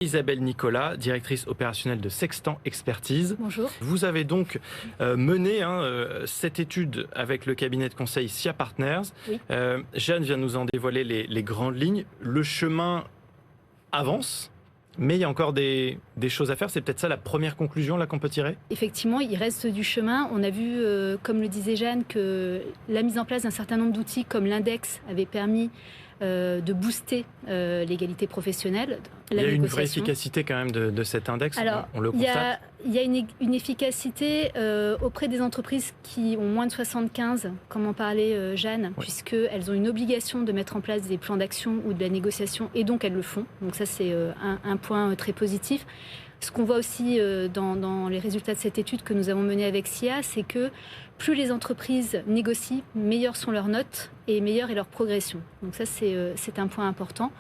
Isabelle Nicolas, directrice opérationnelle de Sextant Expertise. Bonjour. Vous avez donc mené cette étude avec le cabinet de conseil SIA Partners. Oui. Jeanne vient nous en dévoiler les grandes lignes. Le chemin avance, mais il y a encore des choses à faire. C'est peut-être ça la première conclusion là qu'on peut tirer? Effectivement, il reste du chemin. On a vu, comme le disait Jeanne, que la mise en place d'un certain nombre d'outils comme l'index avait permis de booster l'égalité professionnelle. Il y a une vraie efficacité quand même de cet index. Alors, on le constate. Il y a une efficacité auprès des entreprises qui ont moins de 75, comme en parlait Jeanne, oui. Puisqu'elles ont une obligation de mettre en place des plans d'action ou de la négociation, et donc elles le font. Donc ça, c'est un point très positif. Ce qu'on voit aussi dans les résultats de cette étude que nous avons menée avec SIA, c'est que plus les entreprises négocient, meilleures sont leurs notes et meilleure est leur progression. Donc ça, c'est un point important.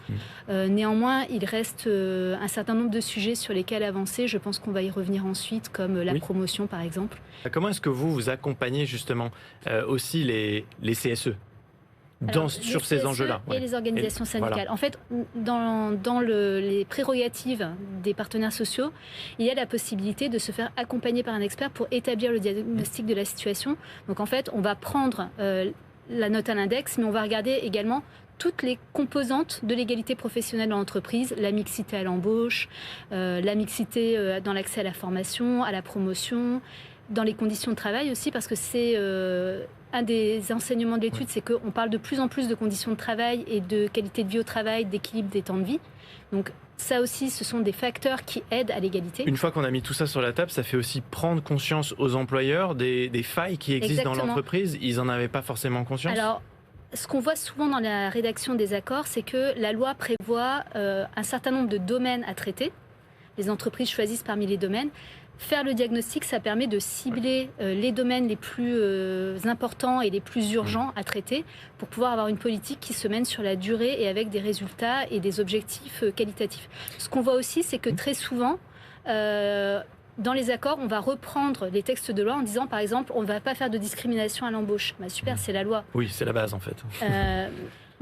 Néanmoins, il reste un certain nombre de sujets sur lesquels avancer. Je pense qu'on va y revenir ensuite, comme la promotion, par exemple. Comment est-ce que vous accompagnez justement aussi les CSE sur ces enjeux-là et les organisations syndicales. Voilà. En fait, dans les prérogatives des partenaires sociaux, il y a la possibilité de se faire accompagner par un expert pour établir le diagnostic de la situation. Donc en fait, on va prendre la note à l'index, mais on va regarder également toutes les composantes de l'égalité professionnelle dans l'entreprise, la mixité à l'embauche, la mixité dans l'accès à la formation, à la promotion, dans les conditions de travail aussi, parce que c'est un des enseignements de l'étude, c'est qu'on parle de plus en plus de conditions de travail et de qualité de vie au travail, d'équilibre des temps de vie. Donc ça aussi, ce sont des facteurs qui aident à l'égalité. Une fois qu'on a mis tout ça sur la table, ça fait aussi prendre conscience aux employeurs des failles qui existent dans l'entreprise. Ils n'en avaient pas forcément conscience. Alors, ce qu'on voit souvent dans la rédaction des accords, c'est que la loi prévoit un certain nombre de domaines à traiter. Les entreprises choisissent parmi les domaines. Faire le diagnostic, ça permet de cibler les domaines les plus importants et les plus urgents à traiter pour pouvoir avoir une politique qui se mène sur la durée et avec des résultats et des objectifs qualitatifs. Ce qu'on voit aussi, c'est que très souvent, dans les accords, on va reprendre les textes de loi en disant, par exemple, on ne va pas faire de discrimination à l'embauche. Bah, super, c'est la loi. Oui, c'est la base en fait.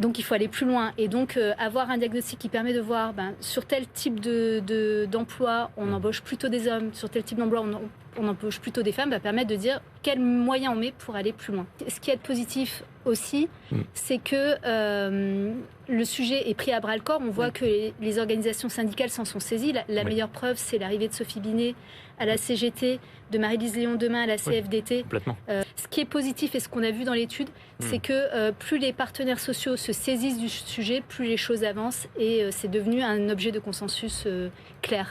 Donc il faut aller plus loin et donc avoir un diagnostic qui permet de voir sur tel type d'emploi on embauche plutôt des hommes, sur tel type d'emploi on embauche plutôt des femmes, va permettre de dire quels moyens on met pour aller plus loin. Ce qui est positif aussi, c'est que le sujet est pris à bras-le-corps. On voit que les organisations syndicales s'en sont saisies. La meilleure preuve, c'est l'arrivée de Sophie Binet à la CGT, de Marie-Lise Léon-Demain à la CFDT. Ce qui est positif et ce qu'on a vu dans l'étude, c'est que plus les partenaires sociaux se saisissent du sujet, plus les choses avancent et c'est devenu un objet de consensus clair.